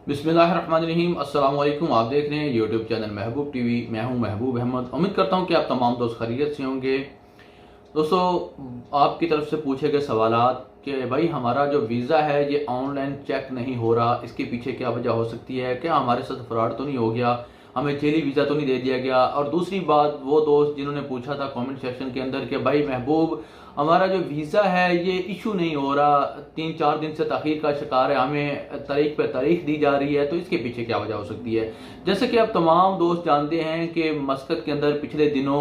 बिस्मिल्लाहिर्रहमानिर्रहीम। अस्सलाम वालेकुम। आप देख रहे हैं यूट्यूब चैनल महबूब टीवी। मैं हूं महबूब अहमद। उम्मीद करता हूं कि आप तमाम दोस्त खैरियत से होंगे। दोस्तों, आपकी तरफ से पूछे गए सवालात कि भाई हमारा जो वीज़ा है ये ऑनलाइन चेक नहीं हो रहा, इसके पीछे क्या वजह हो सकती है, क्या हमारे साथ फ्रॉड तो नहीं हो गया, हमें जेली वीज़ा तो नहीं दे दिया गया। और दूसरी बात, वो दोस्त जिन्होंने पूछा था कमेंट सेक्शन के अंदर कि भाई महबूब हमारा जो वीज़ा है ये इशू नहीं हो रहा, 3-4 दिन से ताखीर का शिकार है, हमें तारीख पे तारीख दी जा रही है, तो इसके पीछे क्या वजह हो सकती है। जैसे कि आप तमाम दोस्त जानते हैं कि मस्कत के अंदर पिछले दिनों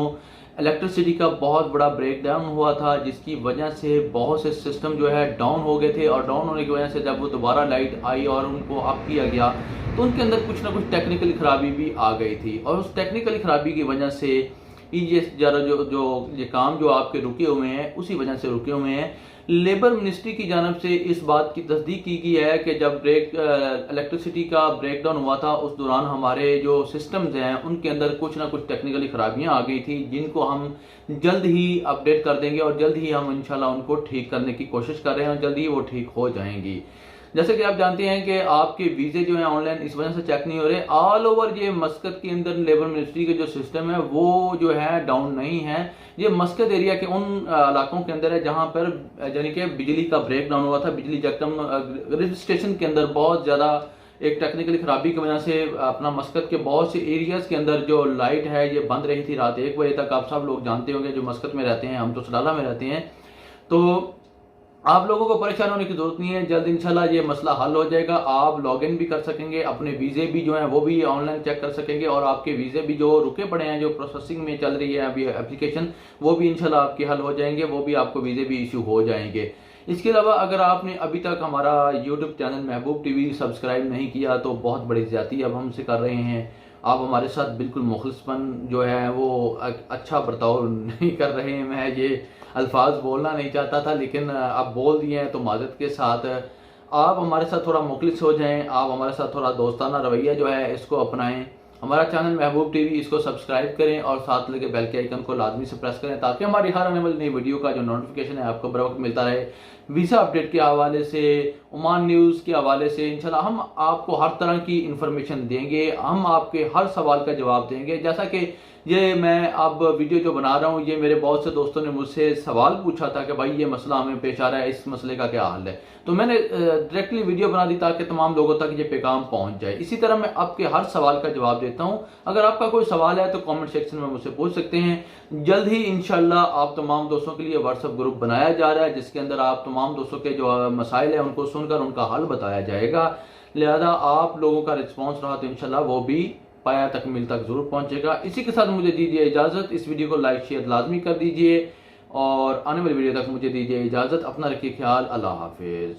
इलेक्ट्रिसिटी का बहुत बड़ा ब्रेक डाउन हुआ था, जिसकी वजह से बहुत से सिस्टम जो है डाउन हो गए थे। और डाउन होने की वजह से जब वो दोबारा लाइट आई और उनको अप किया गया तो उनके अंदर कुछ ना कुछ टेक्निकल खराबी भी आ गई थी। और उस टेक्निकल खराबी की वजह से ये ज़रा जो ये काम जो आपके रुके हुए हैं उसी वजह से रुके हुए हैं। लेबर मिनिस्ट्री की जानब से इस बात की तस्दीक की गई है कि जब इलेक्ट्रिसिटी का ब्रेकडाउन हुआ था उस दौरान हमारे जो सिस्टम्स हैं उनके अंदर कुछ ना कुछ टेक्निकली खराबियां आ गई थी, जिनको हम जल्द ही अपडेट कर देंगे और जल्द ही हम इंशाल्लाह उनको ठीक करने की कोशिश कर रहे हैं और जल्द ही वो ठीक हो जाएंगी। जैसे कि आप जानते हैं कि आपके वीज़े जो हैं ऑनलाइन इस वजह से चेक नहीं हो रहे। ऑल ओवर ये मस्कत के अंदर लेबर मिनिस्ट्री के जो सिस्टम है वो जो है डाउन नहीं है। ये मस्कत एरिया के उन इलाकों के अंदर है जहां पर यानी कि बिजली का ब्रेक डाउन हुआ था। बिजली जकदम रेलवे स्टेशन के अंदर बहुत ज़्यादा एक टेक्निकल खराबी की वजह से अपना मस्कत के बहुत से एरियाज के अंदर जो लाइट है ये बंद रही थी रात 1 बजे तक। आप सब लोग जानते होंगे जो मस्कत में रहते हैं, हम तो सलाला में रहते हैं, तो आप लोगों को परेशान होने की जरूरत नहीं है। जल्द इंशाल्लाह ये मसला हल हो जाएगा। आप लॉग इन भी कर सकेंगे, अपने वीज़े भी जो हैं वो भी ऑनलाइन चेक कर सकेंगे और आपके वीज़े भी जो रुके पड़े हैं, जो प्रोसेसिंग में चल रही है अभी एप्लीकेशन, वो भी इंशाल्लाह आपके हल हो जाएंगे, वो भी आपको वीज़े भी इशू हो जाएंगे। इसके अलावा अगर आपने अभी तक हमारा यूट्यूब चैनल महबूब टीवी सब्सक्राइब नहीं किया तो बहुत बड़ी ज्यादती अब हमसे कर रहे हैं। आप हमारे साथ बिल्कुल मुखलिसपन जो है वो अच्छा बर्ताव नहीं कर रहे हैं। मैं ये अल्फाज बोलना नहीं चाहता था लेकिन आप बोल दिए हैं तो माजरत के साथ आप हमारे साथ थोड़ा मुखलिस हो जाएं, आप हमारे साथ थोड़ा दोस्ताना रवैया जो है इसको अपनाएं। हमारा चैनल महबूब टीवी इसको सब्सक्राइब करें और साथ लगे बेल के आइकन को लाजमी से प्रेस करें ताकि हमारी हर आने वाली नई वीडियो का जो नोटिफिकेशन है आपको बर वक्त मिलता रहे। वीज़ा अपडेट के हवाले से, ओमान न्यूज़ के हवाले से इंशाल्लाह हम आपको हर तरह की इंफॉर्मेशन देंगे, हम आपके हर सवाल का जवाब देंगे। जैसा कि ये मैं अब वीडियो जो बना रहा हूँ ये मेरे बहुत से दोस्तों ने मुझसे सवाल पूछा था कि भाई ये मसला हमें पेश आ रहा है, इस मसले का क्या हल है, तो मैंने डायरेक्टली वीडियो बना दी ताकि तमाम लोगों तक ये पैगाम पहुंच जाए। इसी तरह मैं आपके हर सवाल का जवाब देता हूं। अगर आपका कोई सवाल है तो कमेंट सेक्शन में मुझसे पूछ सकते हैं। जल्द ही इंशाल्लाह आप तमाम दोस्तों के लिए व्हाट्सएप ग्रुप बनाया जा रहा है जिसके अंदर आप तमाम दोस्तों के जो मसाइल है उनको सुनकर उनका हल बताया जाएगा। लिहाजा आप लोगों का रिस्पॉन्स रहा तो इंशाल्लाह वो भी पाया तकमील तक जरूर पहुंचेगा। इसी के साथ मुझे दीजिए इजाजत। इस वीडियो को लाइक शेयर लाजमी कर दीजिए और आने वाली वीडियो तक मुझे दीजिए इजाजत। अपना रखिए ख्याल। अल्लाह हाफिज।